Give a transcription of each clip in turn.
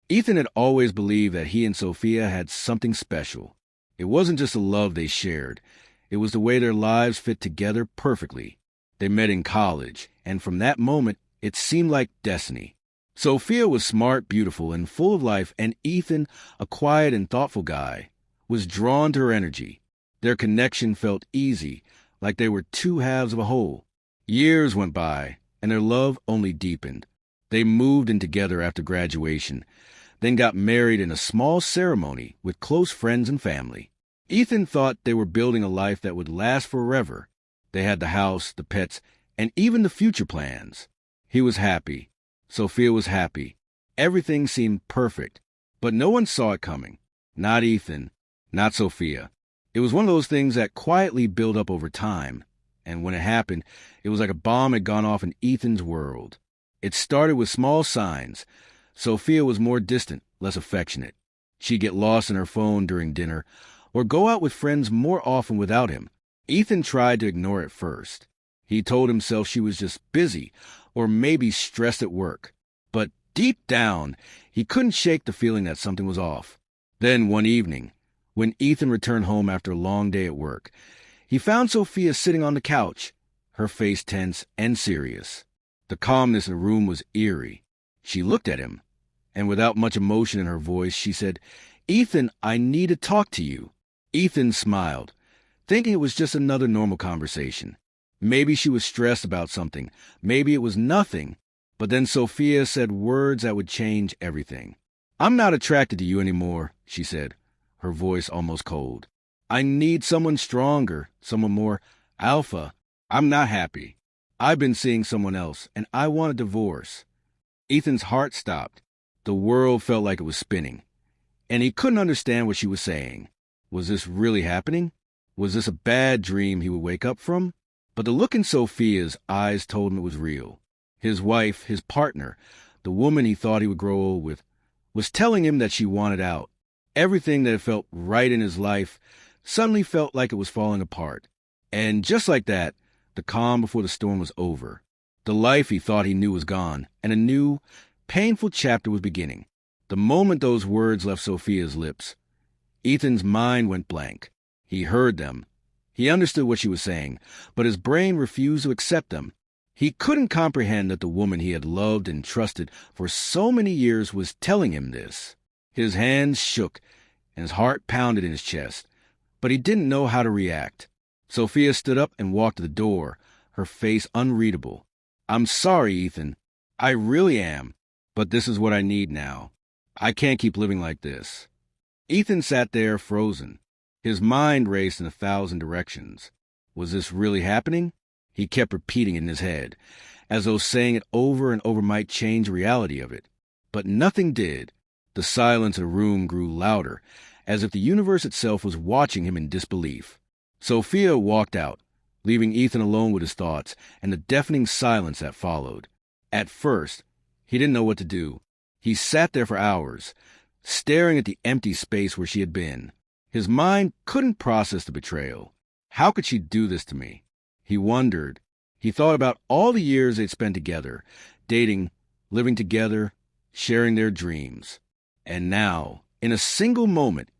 Ethan had always believed that he and Sophia had something special. It wasn't just a love they shared. It was the way their lives fit together perfectly. They met in college, and from that moment, it seemed like destiny. Sophia was smart, beautiful, and full of life, and Ethan, a quiet and thoughtful guy, was drawn to her energy. Their connection felt easy, like they were two halves of a whole. Years went by, and their love only deepened. They moved in together after graduation, then got married in a small ceremony with close friends and family. Ethan thought they were building a life that would last forever. They had the house, the pets, and even the future plans. He was happy. Sophia was happy. Everything seemed perfect, but no one saw it coming. Not Ethan, not Sophia. It was one of those things that quietly built up over time, and when it happened, it was like a bomb had gone off in Ethan's world. It started with small signs. Sophia was more distant, less affectionate. She'd get lost in her phone during dinner, or go out with friends more often without him. Ethan tried to ignore it first. He told himself she was just busy, or maybe stressed at work. But deep down, he couldn't shake the feeling that something was off. Then one evening, when Ethan returned home after a long day at work, he found Sophia sitting on the couch, her face tense and serious. The calmness in the room was eerie. She looked at him, and without much emotion in her voice, she said, "Ethan, I need to talk to you." Ethan smiled, thinking it was just another normal conversation. Maybe she was stressed about something. Maybe it was nothing. But then Sophia said words that would change everything. "I'm not attracted to you anymore," she said, her voice almost cold. "I need someone stronger, someone more alpha. I'm not happy. I've been seeing someone else, and I want a divorce." Ethan's heart stopped. The world felt like it was spinning, and he couldn't understand what she was saying. Was this really happening? Was this a bad dream he would wake up from? But the look in Sophia's eyes told him it was real. His wife, his partner, the woman he thought he would grow old with, was telling him that she wanted out. Everything that had felt right in his life suddenly felt like it was falling apart. And just like that, the calm before the storm was over. The life he thought he knew was gone, and a new, painful chapter was beginning. The moment those words left Sophia's lips, Ethan's mind went blank. He heard them. He understood what she was saying, but his brain refused to accept them. He couldn't comprehend that the woman he had loved and trusted for so many years was telling him this. His hands shook, and his heart pounded in his chest, but he didn't know how to react. Sophia stood up and walked to the door, her face unreadable. "I'm sorry, Ethan. I really am. But this is what I need now. I can't keep living like this." Ethan sat there frozen. His mind raced in 1,000 directions. Was this really happening? He kept repeating it in his head, as though saying it over and over might change the reality of it. But nothing did. The silence in the room grew louder, as if the universe itself was watching him in disbelief. Sophia walked out, leaving Ethan alone with his thoughts and the deafening silence that followed. At first, he didn't know what to do. He sat there for hours, staring at the empty space where she had been. His mind couldn't process the betrayal. How could she do this to me? He wondered. He thought about all the years they'd spent together, dating, living together, sharing their dreams. And now, in a single moment,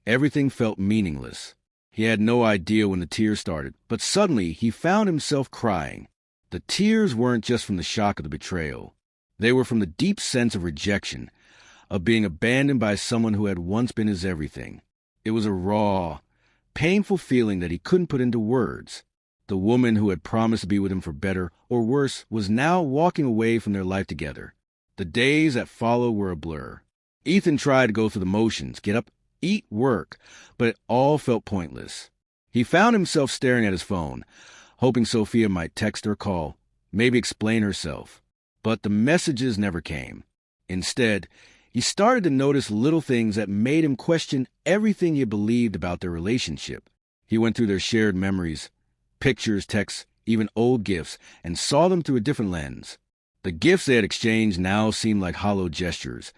everything felt meaningless. He had no idea when the tears started, but suddenly he found himself crying. The tears weren't just from the shock of the betrayal. They were from the deep sense of rejection, of being abandoned by someone who had once been his everything. It was a raw, painful feeling that he couldn't put into words. The woman who had promised to be with him for better or worse was now walking away from their life together. The days that followed were a blur. Ethan tried to go through the motions, get up, eat, work, but it all felt pointless. He found himself staring at his phone, hoping Sophia might text or call, maybe explain herself. But the messages never came. Instead, he started to notice little things that made him question everything he had believed about their relationship. He went through their shared memories, pictures, texts, even old gifts, and saw them through a different lens. The gifts they had exchanged now seemed like hollow gestures.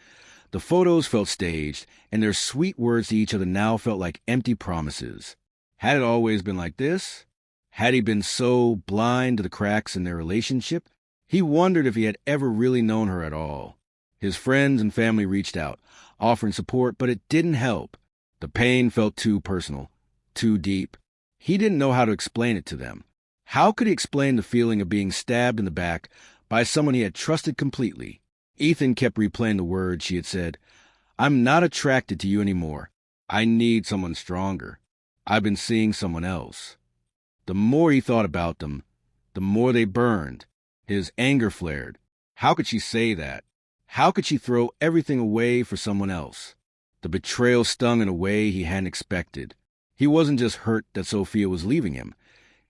The photos felt staged, and their sweet words to each other now felt like empty promises. Had it always been like this? Had he been so blind to the cracks in their relationship? He wondered if he had ever really known her at all. His friends and family reached out, offering support, but it didn't help. The pain felt too personal, too deep. He didn't know how to explain it to them. How could he explain the feeling of being stabbed in the back by someone he had trusted completely? Ethan kept replaying the words she had said. I'm not attracted to you anymore. I need someone stronger. I've been seeing someone else. The more he thought about them, the more they burned. His anger flared. How could she say that? How could she throw everything away for someone else? The betrayal stung in a way he hadn't expected. He wasn't just hurt that Sophia was leaving him.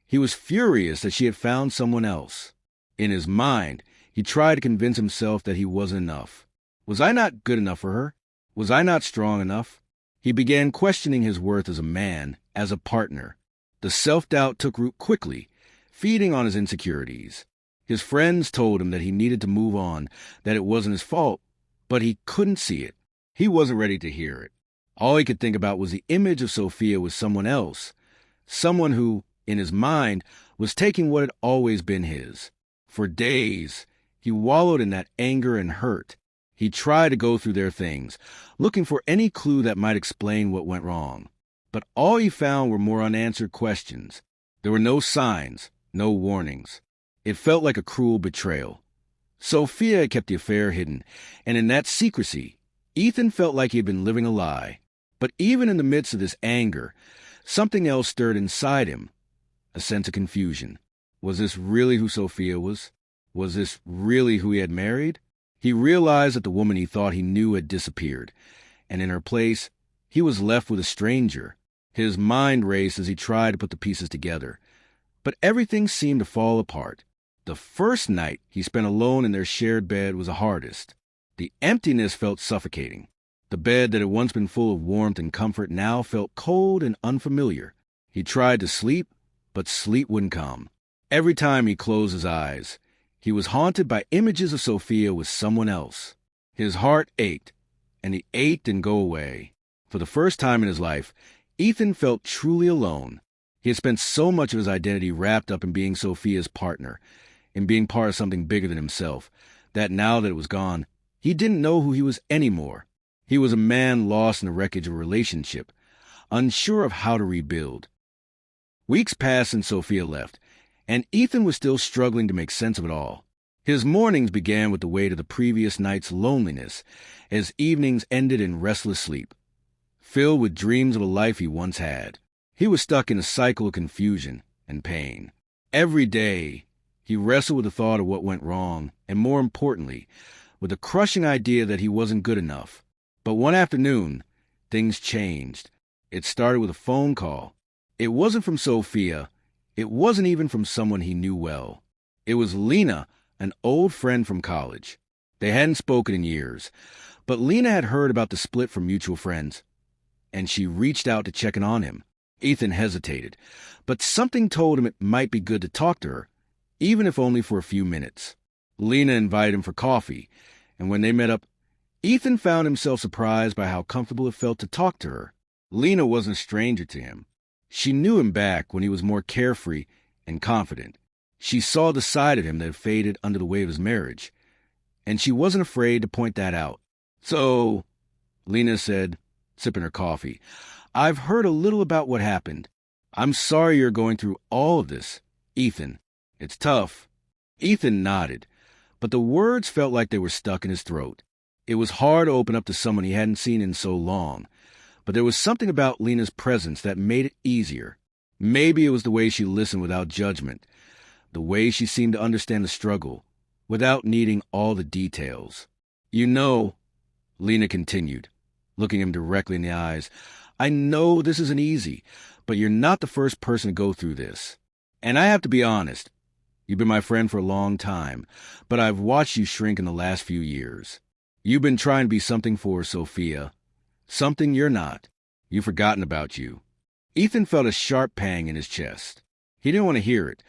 He was furious that she had found someone else. In his mind, he tried to convince himself that he wasn't enough. Was I not good enough for her? Was I not strong enough? He began questioning his worth as a man, as a partner. The self-doubt took root quickly, feeding on his insecurities. His friends told him that he needed to move on, that it wasn't his fault, but he couldn't see it. He wasn't ready to hear it. All he could think about was the image of Sophia with someone else, someone who, in his mind, was taking what had always been his. For days, he wallowed in that anger and hurt. He tried to go through their things, looking for any clue that might explain what went wrong. But all he found were more unanswered questions. There were no signs, no warnings. It felt like a cruel betrayal. Sophia had kept the affair hidden, and in that secrecy, Ethan felt like he had been living a lie. But even in the midst of this anger, something else stirred inside him, a sense of confusion. Was this really who Sophia was? Was this really who he had married? He realized that the woman he thought he knew had disappeared, and in her place, he was left with a stranger. His mind raced as he tried to put the pieces together. But everything seemed to fall apart. The first night he spent alone in their shared bed was the hardest. The emptiness felt suffocating. The bed that had once been full of warmth and comfort now felt cold and unfamiliar. He tried to sleep, but sleep wouldn't come. Every time he closed his eyes, he was haunted by images of Sophia with someone else. His heart ached, and the ache didn't go away. For the first time in his life, Ethan felt truly alone. He had spent so much of his identity wrapped up in being Sophia's partner, in being part of something bigger than himself, that now that it was gone, he didn't know who he was anymore. He was a man lost in the wreckage of a relationship, unsure of how to rebuild. Weeks passed since Sophia left, and Ethan was still struggling to make sense of it all. His mornings began with the weight of the previous night's loneliness, as evenings ended in restless sleep, filled with dreams of a life he once had. He was stuck in a cycle of confusion and pain. Every day, he wrestled with the thought of what went wrong, and more importantly, with the crushing idea that he wasn't good enough. But one afternoon, things changed. It started with a phone call. It wasn't from Sophia. It wasn't even from someone he knew well. It was Lena, an old friend from college. They hadn't spoken in years, but Lena had heard about the split from mutual friends, and she reached out to check in on him. Ethan hesitated, but something told him it might be good to talk to her, even if only for a few minutes. Lena invited him for coffee, and when they met up, Ethan found himself surprised by how comfortable it felt to talk to her. Lena wasn't a stranger to him. She knew him back when he was more carefree and confident. She saw the side of him that had faded under the weight of his marriage, and she wasn't afraid to point that out. So, Lena said, sipping her coffee, I've heard a little about what happened. I'm sorry you're going through all of this, Ethan. It's tough. Ethan nodded, but the words felt like they were stuck in his throat. It was hard to open up to someone he hadn't seen in so long, but there was something about Lena's presence that made it easier. Maybe it was the way she listened without judgment, the way she seemed to understand the struggle, without needing all the details. You know, Lena continued, looking him directly in the eyes, I know this isn't easy, but you're not the first person to go through this. And I have to be honest, you've been my friend for a long time, but I've watched you shrink in the last few years. You've been trying to be something for Sophia, something you're not. You've forgotten about you. Ethan felt a sharp pang in his chest. He didn't want to hear it,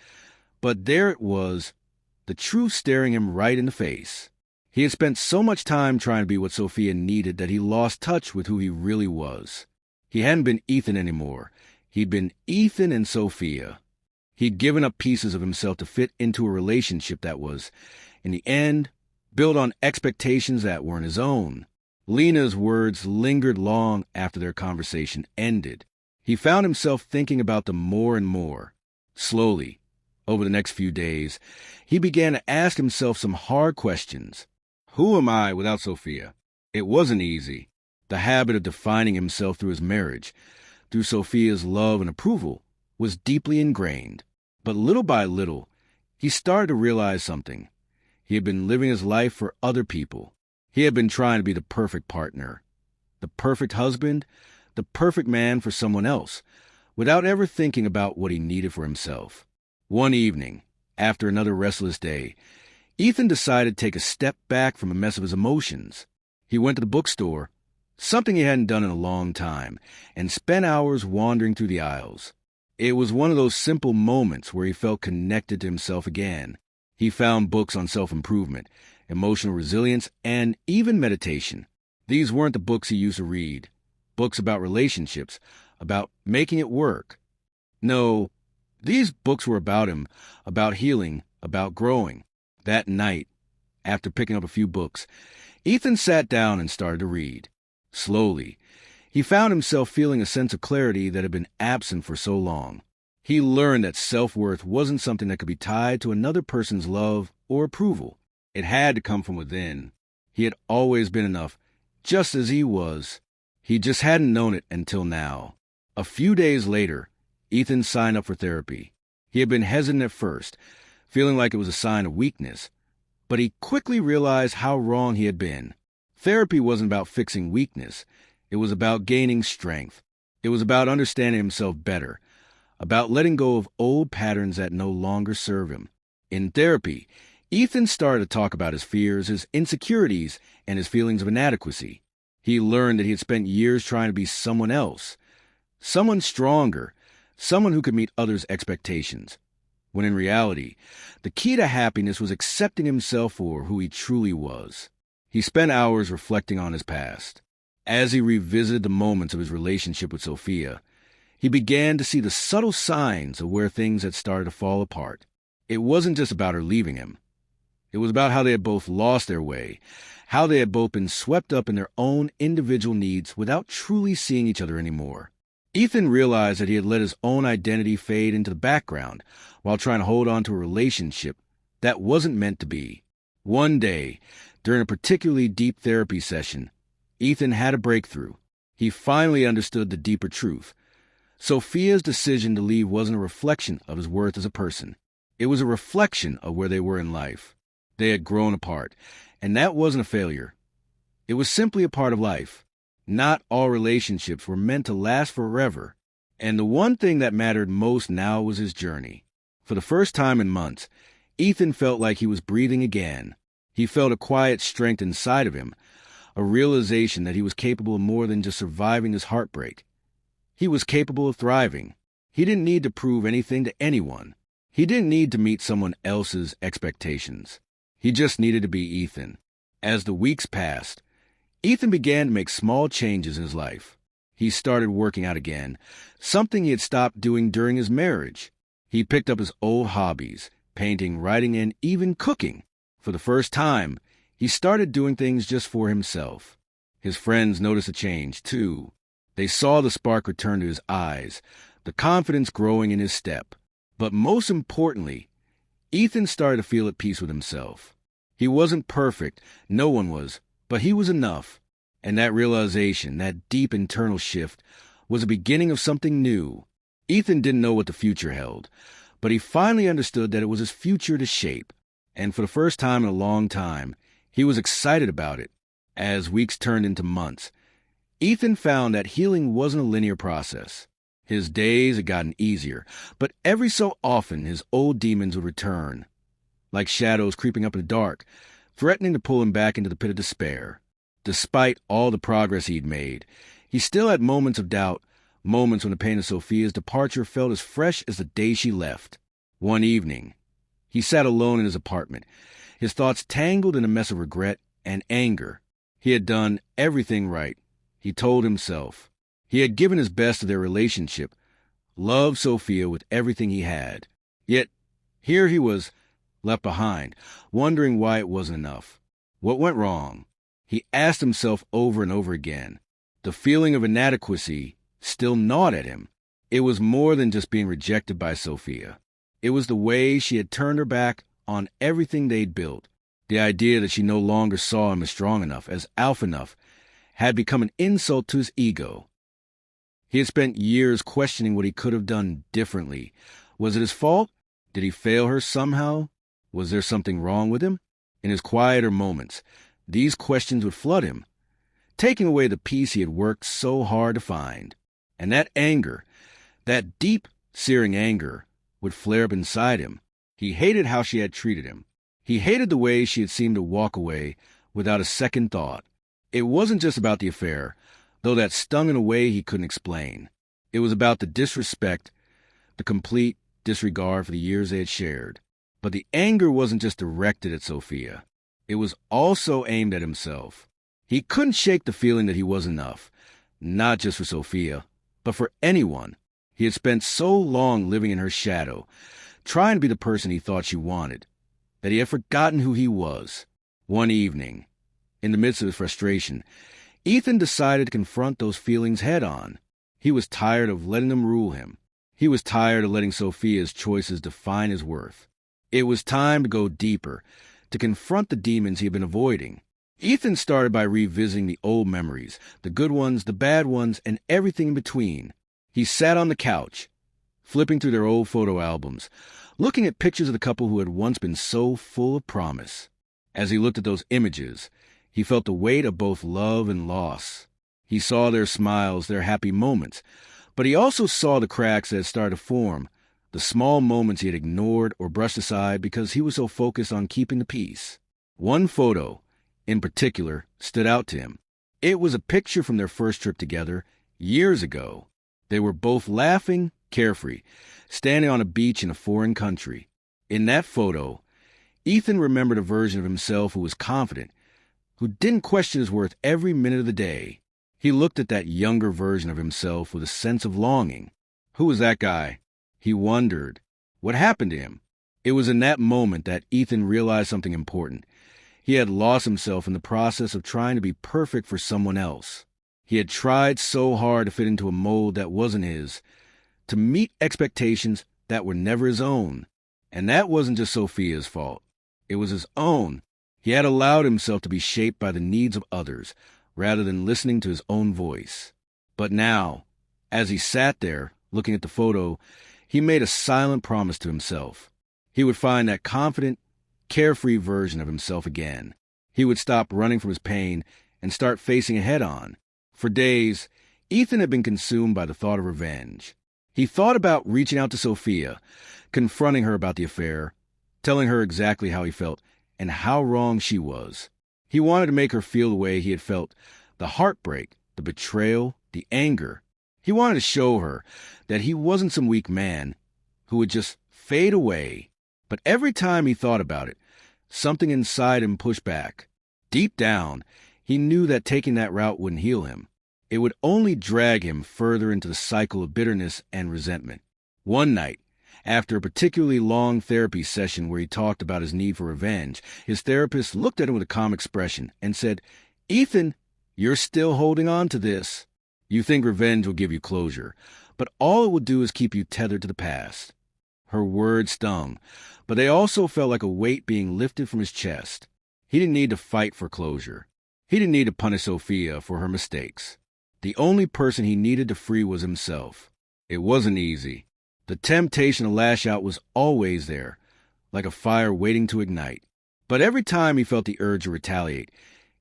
but there it was, the truth staring him right in the face. He had spent so much time trying to be what Sophia needed that he lost touch with who he really was. He hadn't been Ethan anymore. He'd been Ethan and Sophia. He'd given up pieces of himself to fit into a relationship that was, in the end, built on expectations that weren't his own. Lena's words lingered long after their conversation ended. He found himself thinking about them more and more. Slowly, over the next few days, he began to ask himself some hard questions. Who am I without Sophia? It wasn't easy. The habit of defining himself through his marriage, through Sophia's love and approval, was deeply ingrained. But little by little, he started to realize something. He had been living his life for other people. He had been trying to be the perfect partner, the perfect husband, the perfect man for someone else, without ever thinking about what he needed for himself. One evening, after another restless day, Ethan decided to take a step back from a mess of his emotions. He went to the bookstore, something he hadn't done in a long time, and spent hours wandering through the aisles. It was one of those simple moments where he felt connected to himself again. He found books on self-improvement, emotional resilience, and even meditation. These weren't the books he used to read. Books about relationships, about making it work. No, these books were about him, about healing, about growing. That night, after picking up a few books, Ethan sat down and started to read. Slowly, he found himself feeling a sense of clarity that had been absent for so long. He learned that self-worth wasn't something that could be tied to another person's love or approval. It had to come from within. He had always been enough, just as he was. He just hadn't known it until now. A few days later, Ethan signed up for therapy. He had been hesitant at first, feeling like it was a sign of weakness. But he quickly realized how wrong he had been. Therapy wasn't about fixing weakness. It was about gaining strength. It was about understanding himself better, about letting go of old patterns that no longer serve him. In therapy, Ethan started to talk about his fears, his insecurities, and his feelings of inadequacy. He learned that he had spent years trying to be someone else, someone stronger, someone who could meet others' expectations, when in reality, the key to happiness was accepting himself for who he truly was. He spent hours reflecting on his past. As he revisited the moments of his relationship with Sophia, he began to see the subtle signs of where things had started to fall apart. It wasn't just about her leaving him. It was about how they had both lost their way, how they had both been swept up in their own individual needs without truly seeing each other anymore. Ethan realized that he had let his own identity fade into the background while trying to hold on to a relationship that wasn't meant to be. One day, during a particularly deep therapy session, Ethan had a breakthrough. He finally understood the deeper truth. Sophia's decision to leave wasn't a reflection of his worth as a person. It was a reflection of where they were in life. They had grown apart, and that wasn't a failure. It was simply a part of life. Not all relationships were meant to last forever, and the one thing that mattered most now was his journey. For the first time in months, Ethan felt like he was breathing again. He felt a quiet strength inside of him, a realization that he was capable of more than just surviving his heartbreak. He was capable of thriving. He didn't need to prove anything to anyone. He didn't need to meet someone else's expectations. He just needed to be Ethan. As the weeks passed, Ethan began to make small changes in his life. He started working out again, something he had stopped doing during his marriage. He picked up his old hobbies, painting, writing, and even cooking. For the first time, he started doing things just for himself. His friends noticed a change, too. They saw the spark return to his eyes, the confidence growing in his step. But most importantly, Ethan started to feel at peace with himself. He wasn't perfect, no one was, but he was enough. And that realization, that deep internal shift, was the beginning of something new. Ethan didn't know what the future held, but he finally understood that it was his future to shape. And for the first time in a long time, he was excited about it. As weeks turned into months, Ethan found that healing wasn't a linear process. His days had gotten easier, but every so often his old demons would return, like shadows creeping up in the dark, threatening to pull him back into the pit of despair. Despite all the progress he'd made, he still had moments of doubt, moments when the pain of Sophia's departure felt as fresh as the day she left. One evening, he sat alone in his apartment, his thoughts tangled in a mess of regret and anger. He had done everything right, he told himself. He had given his best to their relationship, loved Sophia with everything he had. Yet, here he was, left behind, wondering why it wasn't enough. What went wrong? He asked himself over and over again. The feeling of inadequacy still gnawed at him. It was more than just being rejected by Sophia. It was the way she had turned her back on everything they'd built. The idea that she no longer saw him as strong enough, as alpha enough, had become an insult to his ego. He had spent years questioning what he could have done differently. Was it his fault? Did he fail her somehow? Was there something wrong with him? In his quieter moments, these questions would flood him, taking away the peace he had worked so hard to find. And that anger, that deep, searing anger, would flare up inside him. He hated how she had treated him. He hated the way she had seemed to walk away without a second thought. It wasn't just about the affair, though that stung in a way he couldn't explain. It was about the disrespect, the complete disregard for the years they had shared. But the anger wasn't just directed at Sophia. It was also aimed at himself. He couldn't shake the feeling that he was enough, not just for Sophia, but for anyone. He had spent so long living in her shadow, trying to be the person he thought she wanted, that he had forgotten who he was. One evening, in the midst of his frustration, Ethan decided to confront those feelings head-on. He was tired of letting them rule him. He was tired of letting Sophia's choices define his worth. It was time to go deeper, to confront the demons he had been avoiding. Ethan started by revisiting the old memories, the good ones, the bad ones, and everything in between. He sat on the couch, flipping through their old photo albums, looking at pictures of the couple who had once been so full of promise. As he looked at those images, he felt the weight of both love and loss. He saw their smiles, their happy moments, but he also saw the cracks that had started to form, the small moments he had ignored or brushed aside because he was so focused on keeping the peace. One photo, in particular, stood out to him. It was a picture from their first trip together, years ago. They were both laughing, carefree, standing on a beach in a foreign country. In that photo, Ethan remembered a version of himself who was confident, who didn't question his worth every minute of the day. He looked at that younger version of himself with a sense of longing. Who was that guy? He wondered. What happened to him? It was in that moment that Ethan realized something important. He had lost himself in the process of trying to be perfect for someone else. He had tried so hard to fit into a mold that wasn't his, to meet expectations that were never his own. And that wasn't just Sophia's fault. It was his own. He had allowed himself to be shaped by the needs of others, rather than listening to his own voice. But now, as he sat there, looking at the photo, he made a silent promise to himself. He would find that confident, carefree version of himself again. He would stop running from his pain and start facing it head-on. For days, Ethan had been consumed by the thought of revenge. He thought about reaching out to Sophia, confronting her about the affair, telling her exactly how he felt and how wrong she was. He wanted to make her feel the way he had felt, the heartbreak, the betrayal, the anger. He wanted to show her that he wasn't some weak man who would just fade away. But every time he thought about it, something inside him pushed back. Deep down, he knew that taking that route wouldn't heal him. It would only drag him further into the cycle of bitterness and resentment. One night, after a particularly long therapy session where he talked about his need for revenge, his therapist looked at him with a calm expression and said, "Ethan, you're still holding on to this. You think revenge will give you closure, but all it will do is keep you tethered to the past." Her words stung, but they also felt like a weight being lifted from his chest. He didn't need to fight for closure. He didn't need to punish Sophia for her mistakes. The only person he needed to free was himself. It wasn't easy. The temptation to lash out was always there, like a fire waiting to ignite. But every time he felt the urge to retaliate,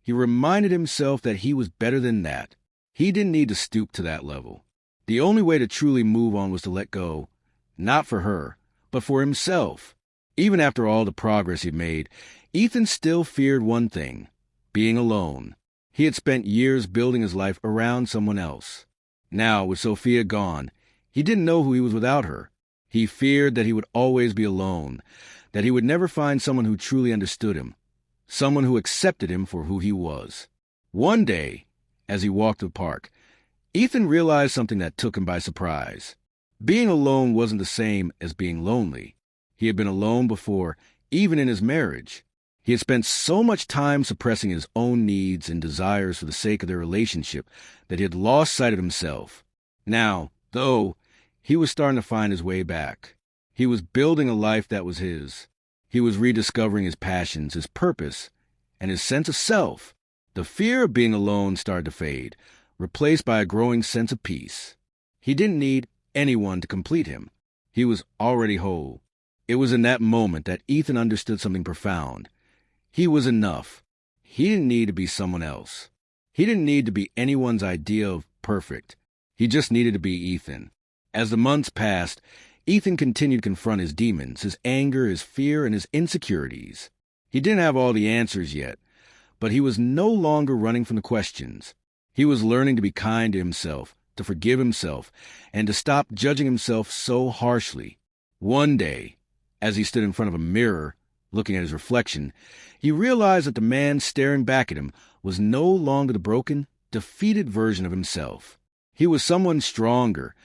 he reminded himself that he was better than that. He didn't need to stoop to that level. The only way to truly move on was to let go, not for her, but for himself. Even after all the progress he'd made, Ethan still feared one thing: being alone. He had spent years building his life around someone else. Now, with Sophia gone, he didn't know who he was without her. He feared that he would always be alone, that he would never find someone who truly understood him, someone who accepted him for who he was. One day, as he walked the park, Ethan realized something that took him by surprise. Being alone wasn't the same as being lonely. He had been alone before, even in his marriage. He had spent so much time suppressing his own needs and desires for the sake of their relationship that he had lost sight of himself. Now, though, he was starting to find his way back. He was building a life that was his. He was rediscovering his passions, his purpose, and his sense of self. The fear of being alone started to fade, replaced by a growing sense of peace. He didn't need anyone to complete him. He was already whole. It was in that moment that Ethan understood something profound. He was enough. He didn't need to be someone else. He didn't need to be anyone's idea of perfect. He just needed to be Ethan. As the months passed, Ethan continued to confront his demons, his anger, his fear, and his insecurities. He didn't have all the answers yet, but he was no longer running from the questions. He was learning to be kind to himself, to forgive himself, and to stop judging himself so harshly. One day, as he stood in front of a mirror, looking at his reflection, he realized that the man staring back at him was no longer the broken, defeated version of himself. He was someone stronger,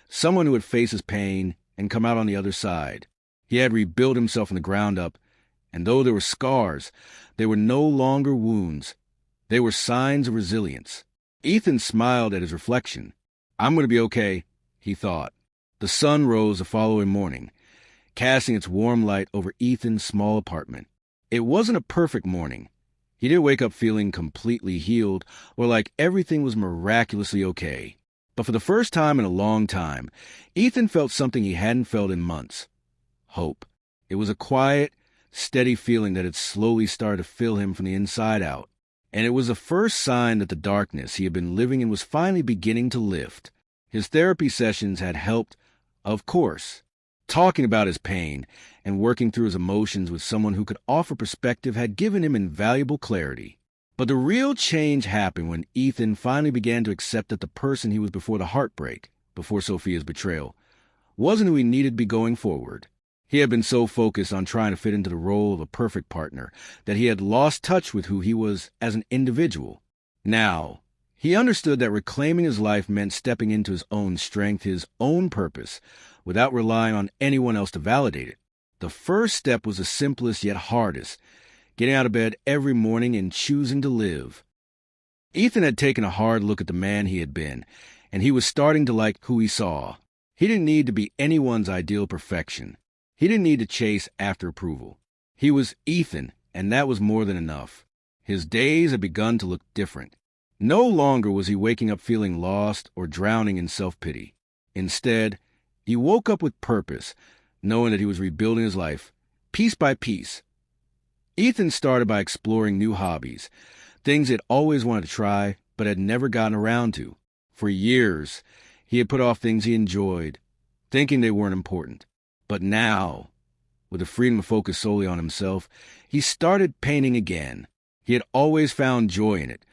someone who would face his pain and come out on the other side. He had rebuilt himself from the ground up, and though there were scars, they were no longer wounds. They were signs of resilience. Ethan smiled at his reflection. "I'm going to be okay," he thought. The sun rose the following morning, casting its warm light over Ethan's small apartment. It wasn't a perfect morning. He didn't wake up feeling completely healed or like everything was miraculously okay. But for the first time in a long time, Ethan felt something he hadn't felt in months. Hope. It was a quiet, steady feeling that had slowly started to fill him from the inside out. And it was the first sign that the darkness he had been living in was finally beginning to lift. His therapy sessions had helped, of course. Talking about his pain and working through his emotions with someone who could offer perspective had given him invaluable clarity. But the real change happened when Ethan finally began to accept that the person he was before the heartbreak, before Sophia's betrayal, wasn't who he needed to be going forward. He had been so focused on trying to fit into the role of a perfect partner that he had lost touch with who he was as an individual. Now, he understood that reclaiming his life meant stepping into his own strength, his own purpose, without relying on anyone else to validate it. The first step was the simplest yet hardest, getting out of bed every morning and choosing to live. Ethan had taken a hard look at the man he had been, and he was starting to like who he saw. He didn't need to be anyone's ideal perfection. He didn't need to chase after approval. He was Ethan, and that was more than enough. His days had begun to look different. No longer was he waking up feeling lost or drowning in self-pity. Instead, he woke up with purpose, knowing that he was rebuilding his life, piece by piece. Ethan started by exploring new hobbies, things he had always wanted to try but had never gotten around to. For years, he had put off things he enjoyed, thinking they weren't important. But now, with the freedom to focus solely on himself, he started painting again. He had always found joy in it,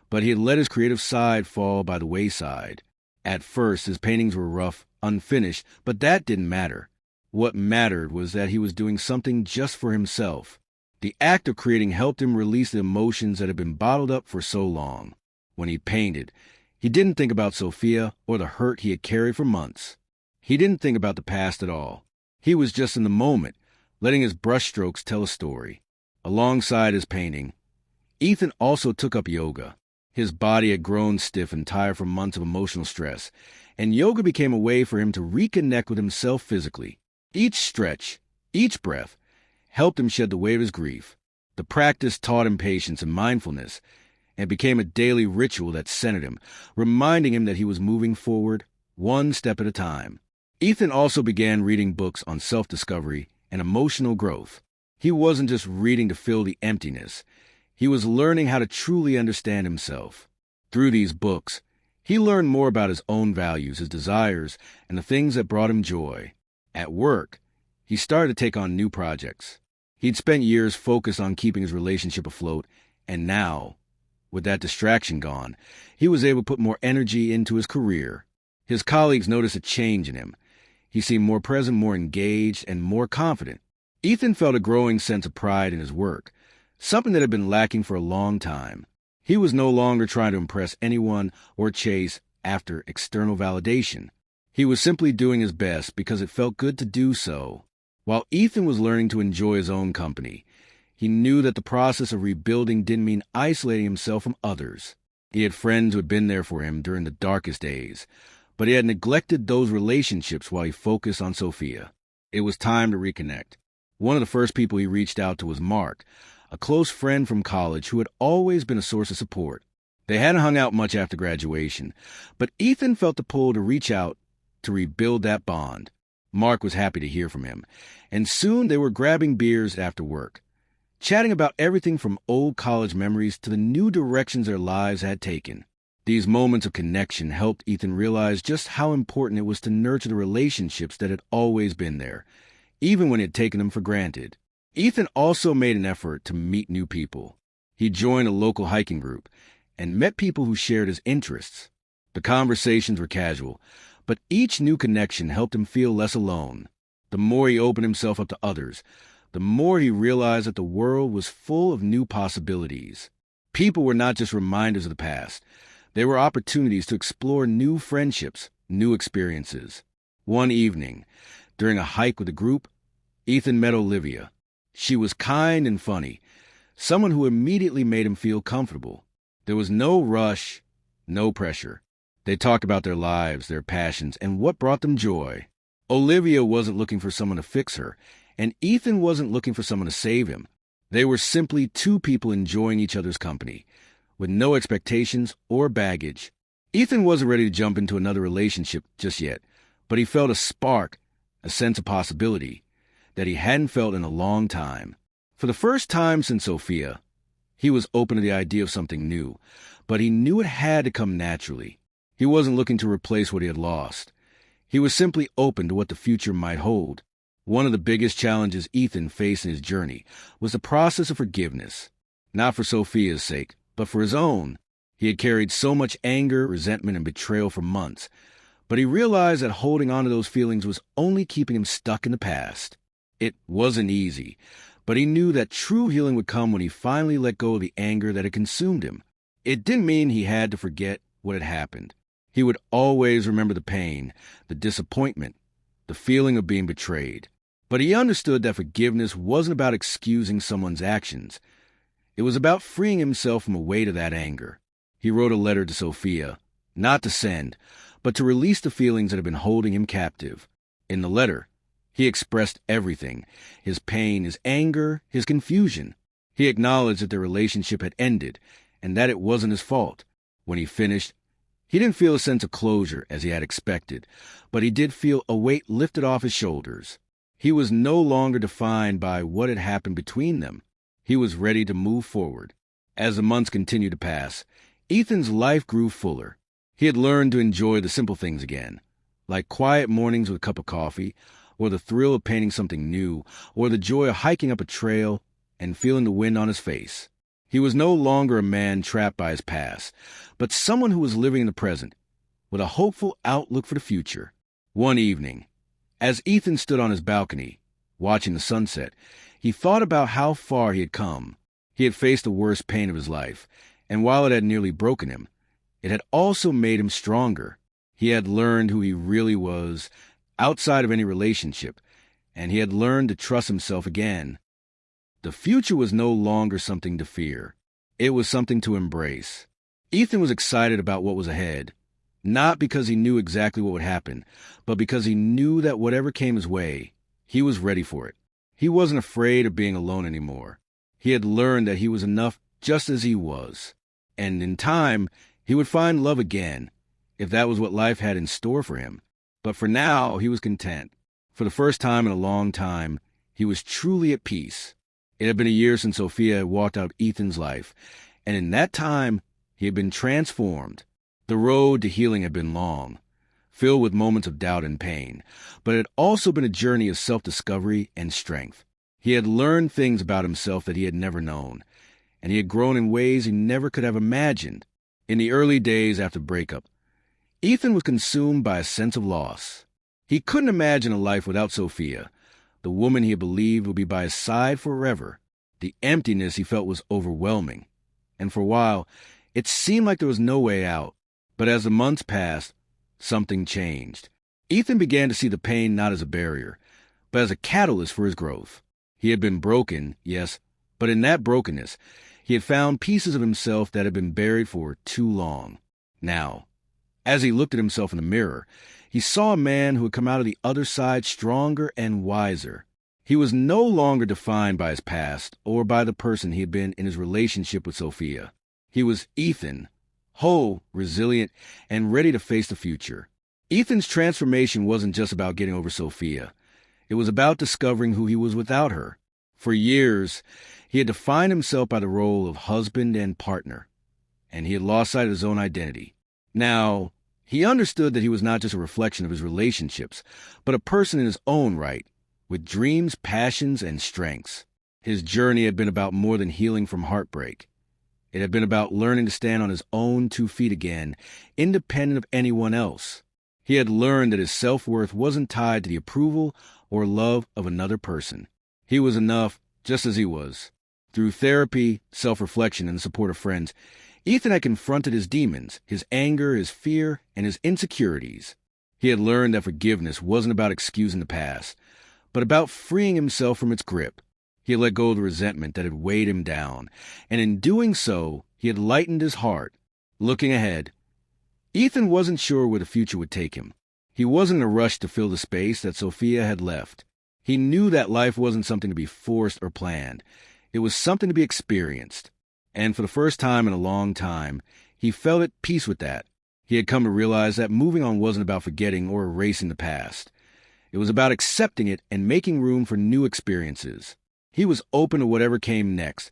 but he had let his creative side fall by the wayside. At first, his paintings were rough, unfinished, but that didn't matter. What mattered was that he was doing something just for himself. The act of creating helped him release the emotions that had been bottled up for so long. When he painted, he didn't think about Sophia or the hurt he had carried for months. He didn't think about the past at all. He was just in the moment, letting his brushstrokes tell a story. Alongside his painting, Ethan also took up yoga. His body had grown stiff and tired from months of emotional stress, and yoga became a way for him to reconnect with himself physically. Each stretch, each breath, helped him shed the weight of his grief. The practice taught him patience and mindfulness, and became a daily ritual that centered him, reminding him that he was moving forward, one step at a time. Ethan also began reading books on self-discovery and emotional growth. He wasn't just reading to fill the emptiness. He was learning how to truly understand himself. Through these books, he learned more about his own values, his desires, and the things that brought him joy. At work, he started to take on new projects. He'd spent years focused on keeping his relationship afloat, and now, with that distraction gone, he was able to put more energy into his career. His colleagues noticed a change in him. He seemed more present, more engaged, and more confident. Ethan felt a growing sense of pride in his work, something that had been lacking for a long time. He was no longer trying to impress anyone or chase after external validation. He was simply doing his best because it felt good to do so. While Ethan was learning to enjoy his own company, He knew that the process of rebuilding didn't mean isolating himself from others. He had friends who had been there for him during the darkest days, but he had neglected those relationships while he focused on Sophia. It was time to reconnect. One of the first people he reached out to was Mark, a close friend from college who had always been a source of support. They hadn't hung out much after graduation, but Ethan felt the pull to reach out to rebuild that bond. Mark was happy to hear from him, and soon they were grabbing beers after work, chatting about everything from old college memories to the new directions their lives had taken. These moments of connection helped Ethan realize just how important it was to nurture the relationships that had always been there, even when he had taken them for granted. Ethan also made an effort to meet new people. He joined a local hiking group and met people who shared his interests. The conversations were casual, but each new connection helped him feel less alone. The more he opened himself up to others, the more he realized that the world was full of new possibilities. People were not just reminders of the past. They were opportunities to explore new friendships, new experiences. One evening, during a hike with the group, Ethan met Olivia. She was kind and funny, someone who immediately made him feel comfortable. There was no rush, no pressure. They talked about their lives, their passions, and what brought them joy. Olivia wasn't looking for someone to fix her, and Ethan wasn't looking for someone to save him. They were simply two people enjoying each other's company, with no expectations or baggage. Ethan wasn't ready to jump into another relationship just yet, but he felt a spark, a sense of possibility, that he hadn't felt in a long time. For the first time since Sophia, he was open to the idea of something new, but he knew it had to come naturally. He wasn't looking to replace what he had lost. He was simply open to what the future might hold. One of the biggest challenges Ethan faced in his journey was the process of forgiveness. Not for Sophia's sake, but for his own. He had carried so much anger, resentment, and betrayal for months, but he realized that holding on to those feelings was only keeping him stuck in the past. It wasn't easy, but he knew that true healing would come when he finally let go of the anger that had consumed him. It didn't mean he had to forget what had happened. He would always remember the pain, the disappointment, the feeling of being betrayed. But he understood that forgiveness wasn't about excusing someone's actions. It was about freeing himself from a weight of that anger. He wrote a letter to Sophia, not to send, but to release the feelings that had been holding him captive. In the letter, he expressed everything: his pain, his anger, his confusion. He acknowledged that their relationship had ended and that it wasn't his fault. When he finished, he didn't feel a sense of closure as he had expected, but he did feel a weight lifted off his shoulders. He was no longer defined by what had happened between them. He was ready to move forward. As the months continued to pass, Ethan's life grew fuller. He had learned to enjoy the simple things again, like quiet mornings with a cup of coffee, or the thrill of painting something new, or the joy of hiking up a trail and feeling the wind on his face. He was no longer a man trapped by his past, but someone who was living in the present, with a hopeful outlook for the future. One evening, as Ethan stood on his balcony, watching the sunset, he thought about how far he had come. He had faced the worst pain of his life, and while it had nearly broken him, it had also made him stronger. He had learned who he really was, outside of any relationship, and he had learned to trust himself again. The future was no longer something to fear. It was something to embrace. Ethan was excited about what was ahead, not because he knew exactly what would happen, but because he knew that whatever came his way, he was ready for it. He wasn't afraid of being alone anymore. He had learned that he was enough just as he was, and in time, he would find love again, if that was what life had in store for him. But for now, he was content. For the first time in a long time, he was truly at peace. It had been a year since Sophia had walked out Ethan's life, and in that time, he had been transformed. The road to healing had been long, filled with moments of doubt and pain, but it had also been a journey of self-discovery and strength. He had learned things about himself that he had never known, and he had grown in ways he never could have imagined. In the early days after breakup, Ethan was consumed by a sense of loss. He couldn't imagine a life without Sophia, the woman he had believed would be by his side forever. The emptiness he felt was overwhelming, and for a while, it seemed like there was no way out. But as the months passed, something changed. Ethan began to see the pain not as a barrier, but as a catalyst for his growth. He had been broken, yes, But in that brokenness, he had found pieces of himself that had been buried for too long. Now, as he looked at himself in the mirror, he saw a man who had come out of the other side stronger and wiser. He was no longer defined by his past or by the person he had been in his relationship with Sophia. He was Ethan, whole, resilient, and ready to face the future. Ethan's transformation wasn't just about getting over Sophia. It was about discovering who he was without her. For years, he had defined himself by the role of husband and partner, and he had lost sight of his own identity. Now, he understood that he was not just a reflection of his relationships, but a person in his own right, with dreams, passions, and strengths. His journey had been about more than healing from heartbreak. It had been about learning to stand on his own 2 feet again, independent of anyone else. He had learned that his self-worth wasn't tied to the approval or love of another person. He was enough just as he was. Through therapy, self-reflection, and the support of friends, Ethan had confronted his demons, his anger, his fear, and his insecurities. He had learned that forgiveness wasn't about excusing the past, but about freeing himself from its grip. He had let go of the resentment that had weighed him down, and in doing so, he had lightened his heart. Looking ahead, Ethan wasn't sure where the future would take him. He wasn't in a rush to fill the space that Sophia had left. He knew that life wasn't something to be forced or planned. It was something to be experienced. And for the first time in a long time, he felt at peace with that. He had come to realize that moving on wasn't about forgetting or erasing the past. It was about accepting it and making room for new experiences. He was open to whatever came next,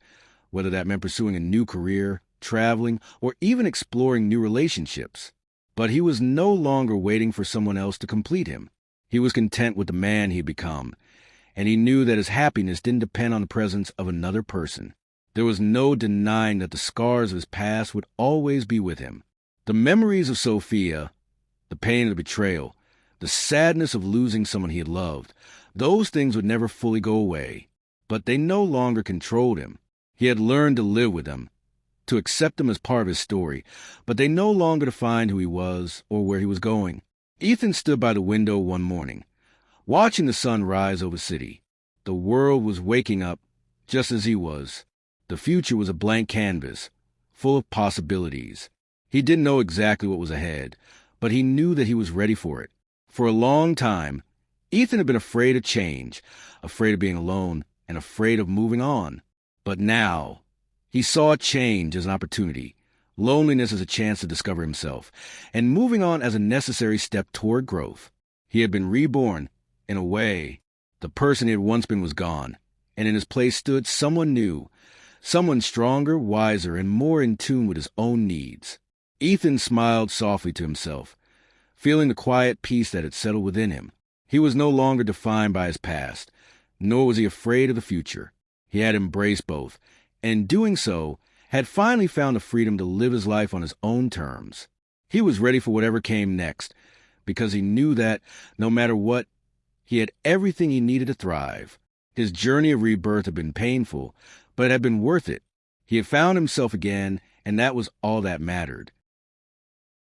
whether that meant pursuing a new career, traveling, or even exploring new relationships. But he was no longer waiting for someone else to complete him. He was content with the man he had become, and he knew that his happiness didn't depend on the presence of another person. There was no denying that the scars of his past would always be with him. The memories of Sophia, the pain of the betrayal, the sadness of losing someone he had loved, those things would never fully go away. But they no longer controlled him. He had learned to live with them, to accept them as part of his story, but they no longer defined who he was or where he was going. Ethan stood by the window one morning, watching the sun rise over the city. The world was waking up just as he was. The future was a blank canvas, full of possibilities. He didn't know exactly what was ahead, but he knew that he was ready for it. For a long time, Ethan had been afraid of change, afraid of being alone, and afraid of moving on. But now, he saw change as an opportunity, loneliness as a chance to discover himself, and moving on as a necessary step toward growth. He had been reborn, in a way. The person he had once been was gone, and in his place stood someone new, someone stronger, wiser, and more in tune with his own needs. Ethan smiled softly to himself, feeling the quiet peace that had settled within him. He was no longer defined by his past, nor was he afraid of the future. He had embraced both, and in doing so, had finally found the freedom to live his life on his own terms. He was ready for whatever came next, because he knew that, no matter what, he had everything he needed to thrive. His journey of rebirth had been painful, but it had been worth it. He had found himself again, and that was all that mattered.